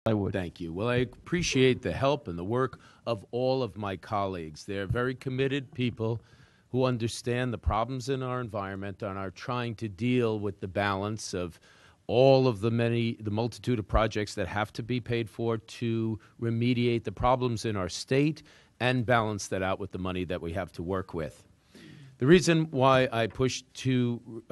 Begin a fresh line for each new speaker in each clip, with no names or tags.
I would.
Thank you. Well, I appreciate the help and the work of all of my colleagues. They're very committed people who understand the problems in our environment and are trying to deal with the balance of all of the multitude of projects that have to be paid for to remediate the problems in our state and balance that out with the money that we have to work with. The reason why I pushed to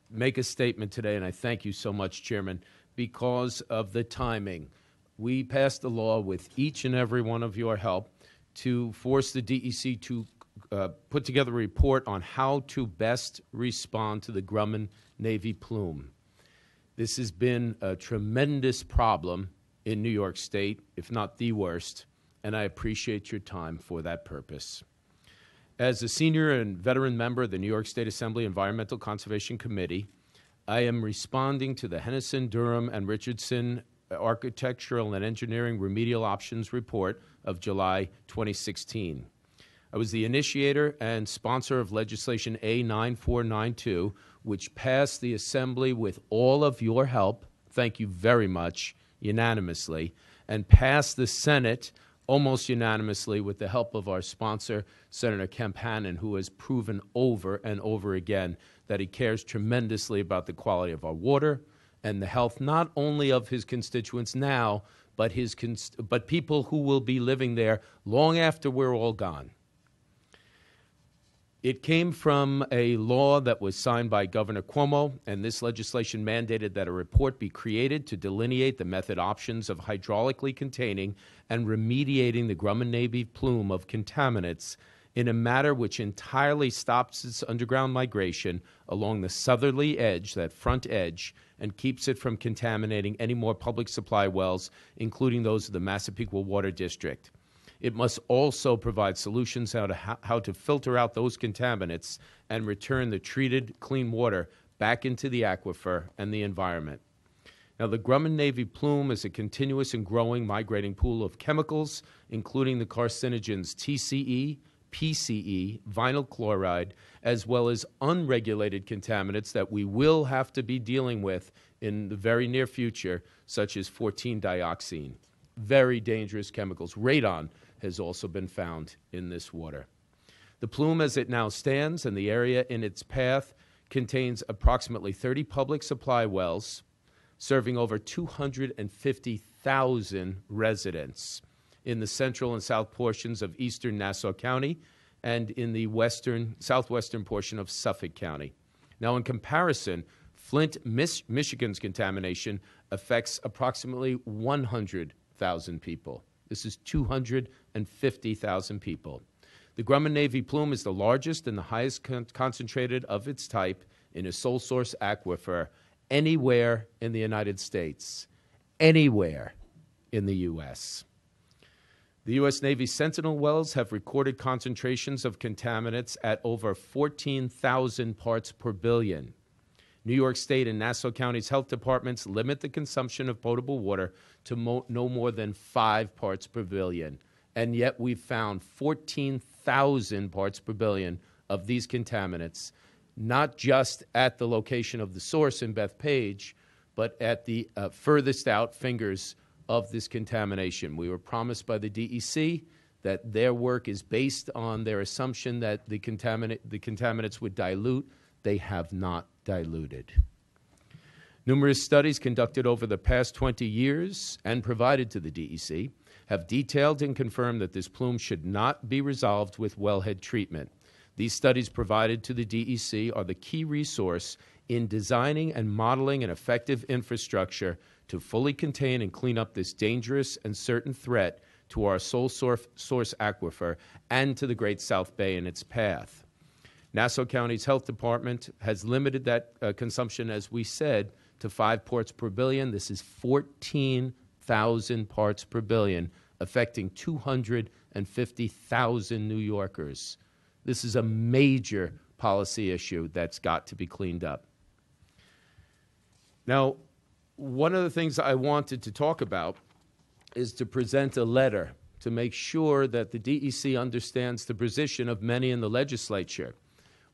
make a statement today, and I thank you so much, Chairman, because of the timing. We passed a law with each and every one of your help to force the DEC to put together a report on how to best respond to the Grumman Navy plume. This has been a tremendous problem in New York State, if not the worst, and I appreciate your time for that purpose. As a senior and veteran member of the New York State Assembly Environmental Conservation Committee, I am responding to the Hennessy, Durham, and Richardson Architectural and Engineering Remedial Options Report of July 2016. I was the initiator and sponsor of legislation A9492, which passed the Assembly with all of your help, thank you very much, unanimously, and passed the Senate almost unanimously with the help of our sponsor, Senator Kemp Hannon, who has proven over and over again that he cares tremendously about the quality of our water and the health not only of his constituents now, but people who will be living there long after we're all gone. It came from a law that was signed by Governor Cuomo, and this legislation mandated that a report be created to delineate the method options of hydraulically containing and remediating the Grumman Navy plume of contaminants in a manner which entirely stops its underground migration along the southerly edge, that front edge, and keeps it from contaminating any more public supply wells, including those of the Massapequa Water District. It must also provide solutions how to filter out those contaminants and return the treated clean water back into the aquifer and the environment. Now, the Grumman Navy plume is a continuous and growing migrating pool of chemicals, including the carcinogens TCE, PCE, vinyl chloride, as well as unregulated contaminants that we will have to be dealing with in the very near future, such as 14-dioxane. Very dangerous chemicals. Radon has also been found in this water. The plume as it now stands and the area in its path contains approximately 30 public supply wells serving over 250,000 residents in the central and south portions of eastern Nassau County and in the southwestern portion of Suffolk County. Now, in comparison, Flint, Michigan's contamination affects approximately 100,000 people. This is 250,000 people. The Grumman Navy plume is the largest and the highest concentrated of its type in a sole source aquifer anywhere in the United States, anywhere in the U.S. The U.S. Navy Sentinel wells have recorded concentrations of contaminants at over 14,000 parts per billion. New York State and Nassau County's health departments limit the consumption of potable water to no more than 5 parts per billion. And yet we've found 14,000 parts per billion of these contaminants, not just at the location of the source in Bethpage, but at the furthest out fingers of this contamination. We were promised by the DEC that their work is based on their assumption that the contaminants would dilute. They have not diluted. Numerous studies conducted over the past 20 years and provided to the DEC have detailed and confirmed that this plume should not be resolved with wellhead treatment. These studies provided to the DEC are the key resource in designing and modeling an effective infrastructure to fully contain and clean up this dangerous and certain threat to our sole source aquifer and to the Great South Bay in its path. Nassau County's health department has limited that consumption, as we said, to 5 parts per billion. This is 14,000 parts per billion, affecting 250,000 New Yorkers. This is a major policy issue that's got to be cleaned up. Now, one of the things I wanted to talk about is to present a letter to make sure that the DEC understands the position of many in the legislature.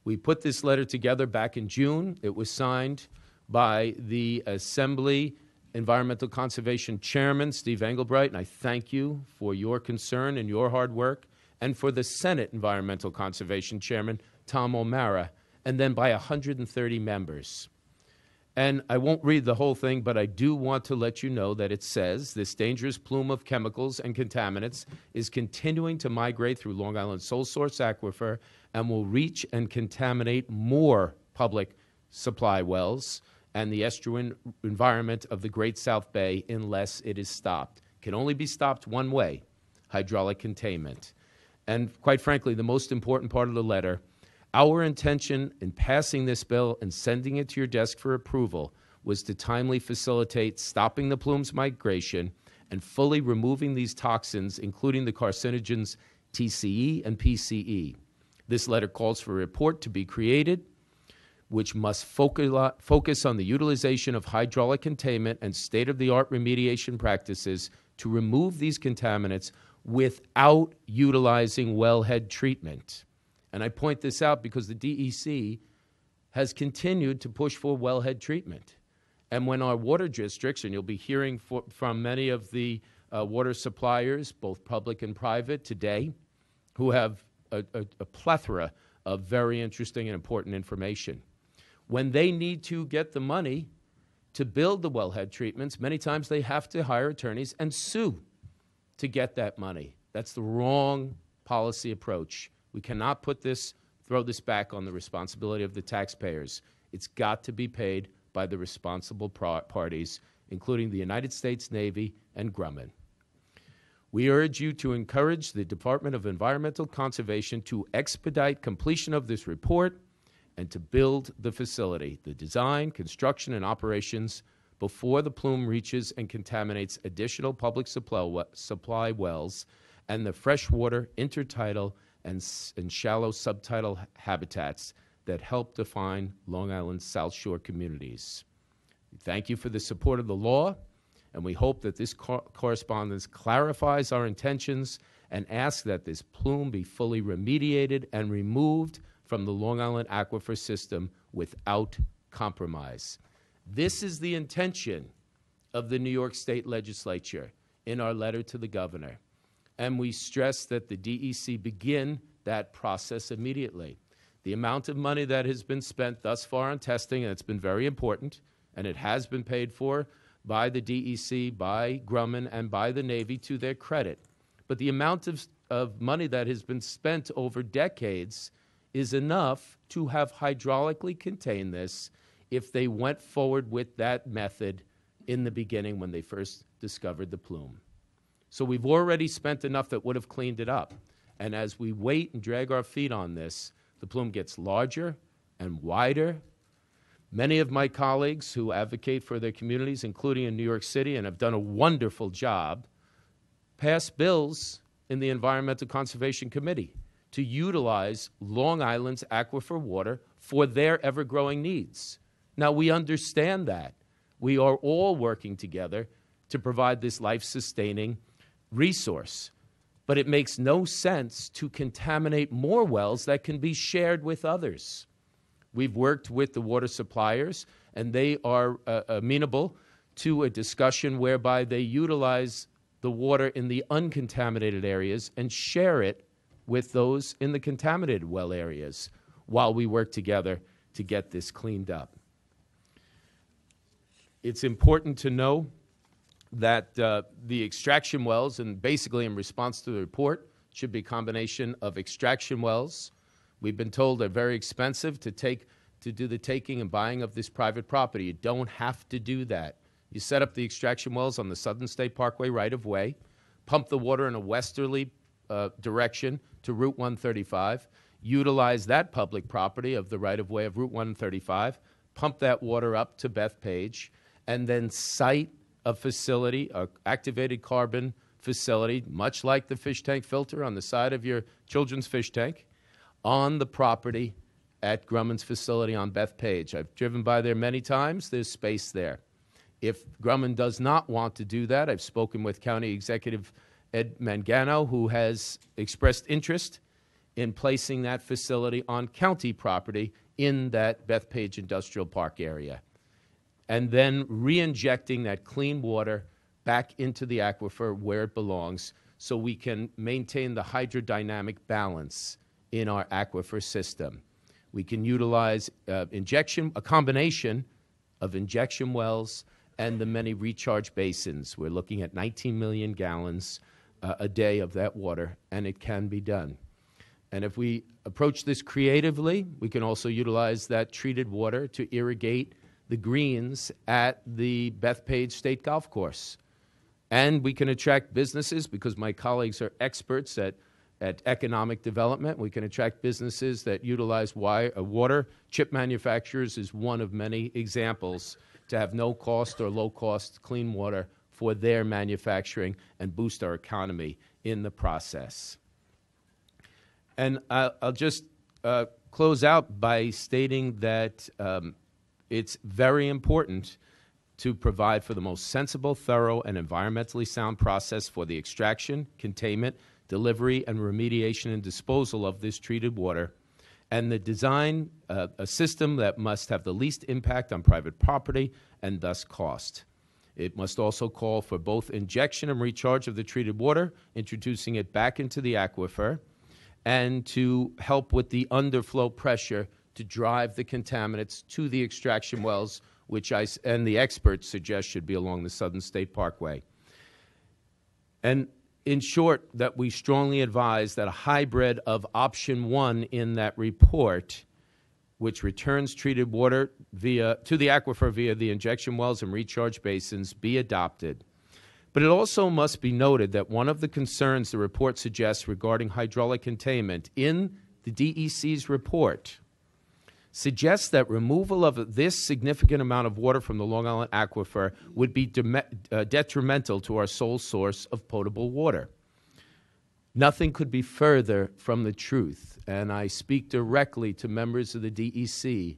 We put this letter together back in June. It was signed by the Assembly Environmental Conservation Chairman Steve Engelbright, and I thank you for your concern and your hard work, and for the Senate Environmental Conservation Chairman Tom O'Mara, and then by 130 members. And I won't read the whole thing, but I do want to let you know that it says this dangerous plume of chemicals and contaminants is continuing to migrate through Long Island's sole source aquifer and will reach and contaminate more public supply wells and the estuarine environment of the Great South Bay unless it is stopped. It can only be stopped one way, hydraulic containment. And quite frankly, the most important part of the letter, our intention in passing this bill and sending it to your desk for approval was to timely facilitate stopping the plume's migration and fully removing these toxins, including the carcinogens TCE and PCE. This letter calls for a report to be created which must focus on the utilization of hydraulic containment and state-of-the-art remediation practices to remove these contaminants without utilizing wellhead treatment. And I point this out because the DEC has continued to push for wellhead treatment. And when our water districts, and you'll be hearing from many of the water suppliers, both public and private today, who have a plethora of very interesting and important information. When they need to get the money to build the wellhead treatments, many times they have to hire attorneys and sue to get that money. That's the wrong policy approach. We cannot throw this back on the responsibility of the taxpayers. It's got to be paid by the responsible parties, including the United States Navy and Grumman. We urge you to encourage the Department of Environmental Conservation to expedite completion of this report and to build the facility, the design, construction, and operations before the plume reaches and contaminates additional public supply wells and the freshwater, intertidal, and shallow subtidal habitats that help define Long Island's South Shore communities. Thank you for the support of the law, and we hope that this correspondence clarifies our intentions and asks that this plume be fully remediated and removed from the Long Island aquifer system without compromise. This is the intention of the New York State Legislature in our letter to the governor. And we stress that the DEC begin that process immediately. The amount of money that has been spent thus far on testing, and it's been very important, and it has been paid for by the DEC, by Grumman, and by the Navy to their credit. But the amount of money that has been spent over decades is enough to have hydraulically contained this if they went forward with that method in the beginning when they first discovered the plume. So we've already spent enough that would have cleaned it up. And as we wait and drag our feet on this, the plume gets larger and wider. Many of my colleagues who advocate for their communities, including in New York City, and have done a wonderful job, passed bills in the Environmental Conservation Committee to utilize Long Island's aquifer water for their ever-growing needs. Now, we understand that. We are all working together to provide this life-sustaining resource. But it makes no sense to contaminate more wells that can be shared with others. We've worked with the water suppliers, and they are amenable to a discussion whereby they utilize the water in the uncontaminated areas and share it with those in the contaminated well areas while we work together to get this cleaned up. It's important to know that the extraction wells, and basically in response to the report, should be a combination of extraction wells. We've been told they're very expensive to do the taking and buying of this private property. You don't have to do that. You set up the extraction wells on the Southern State Parkway right-of-way, pump the water in a westerly direction to Route 135, utilize that public property of the right-of-way of Route 135, pump that water up to Bethpage, and then site a facility, an activated carbon facility, much like the fish tank filter on the side of your children's fish tank, on the property at Grumman's facility on Bethpage. I've driven by there many times. There's space there. If Grumman does not want to do that, I've spoken with County Executive Ed Mangano, who has expressed interest in placing that facility on county property in that Bethpage Industrial Park area. and then re-injecting that clean water back into the aquifer where it belongs so we can maintain the hydrodynamic balance in our aquifer system. We can utilize a combination of injection wells and the many recharge basins. We're looking at 19 million gallons a day of that water, and it can be done. And if we approach this creatively, we can also utilize that treated water to irrigate the greens at the Bethpage State Golf Course. And we can attract businesses, because my colleagues are experts at economic development. We can attract businesses that utilize water. Chip manufacturers is one of many examples to have no cost or low cost clean water for their manufacturing and boost our economy in the process. And I'll just close out by stating that it's very important to provide for the most sensible, thorough, and environmentally sound process for the extraction, containment, delivery, and remediation and disposal of this treated water, and the design a system that must have the least impact on private property and thus cost. It must also call for both injection and recharge of the treated water, introducing it back into the aquifer, and to help with the underflow pressure to drive the contaminants to the extraction wells, which and the experts suggest should be along the Southern State Parkway. And in short, that we strongly advise that a hybrid of option 1 in that report, which returns treated water to the aquifer via the injection wells and recharge basins, be adopted. But it also must be noted that one of the concerns the report suggests regarding hydraulic containment in the DEC's report suggests that removal of this significant amount of water from the Long Island aquifer would be detrimental to our sole source of potable water. Nothing could be further from the truth, and I speak directly to members of the DEC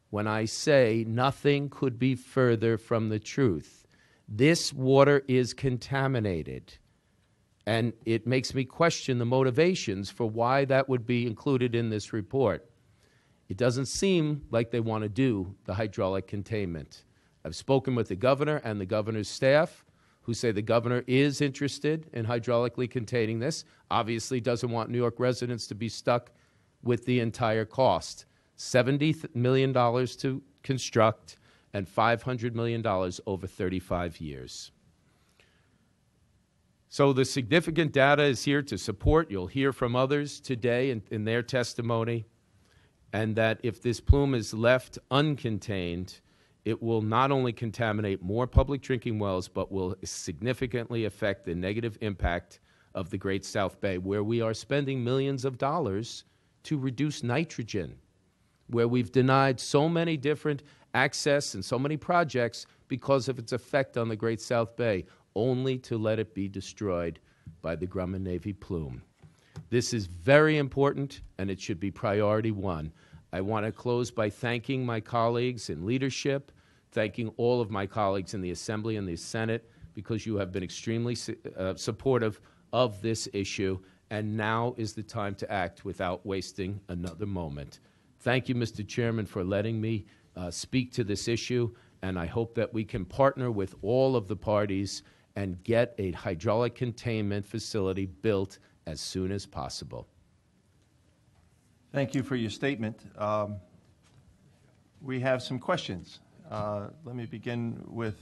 when I say nothing could be further from the truth. This water is contaminated, and it makes me question the motivations for why that would be included in this report. It doesn't seem like they want to do the hydraulic containment. I've spoken with the governor and the governor's staff, who say the governor is interested in hydraulically containing this, obviously doesn't want New York residents to be stuck with the entire cost. $70 million to construct and $500 million over 35 years. So the significant data is here to support. You'll hear from others today in their testimony, and that if this plume is left uncontained, it will not only contaminate more public drinking wells, but will significantly affect the negative impact of the Great South Bay, where we are spending millions of dollars to reduce nitrogen, where we've denied so many different access and so many projects because of its effect on the Great South Bay, only to let it be destroyed by the Grumman Navy plume. This is very important, and it should be priority 1. I want to close by thanking my colleagues in leadership, thanking all of my colleagues in the Assembly and the Senate, because you have been extremely supportive of this issue, and now is the time to act without wasting another moment. Thank you, Mr. Chairman, for letting me speak to this issue, and I hope that we can partner with all of the parties and get a hydraulic containment facility built as soon as possible.
Thank you for your statement. We have some questions. Let me begin with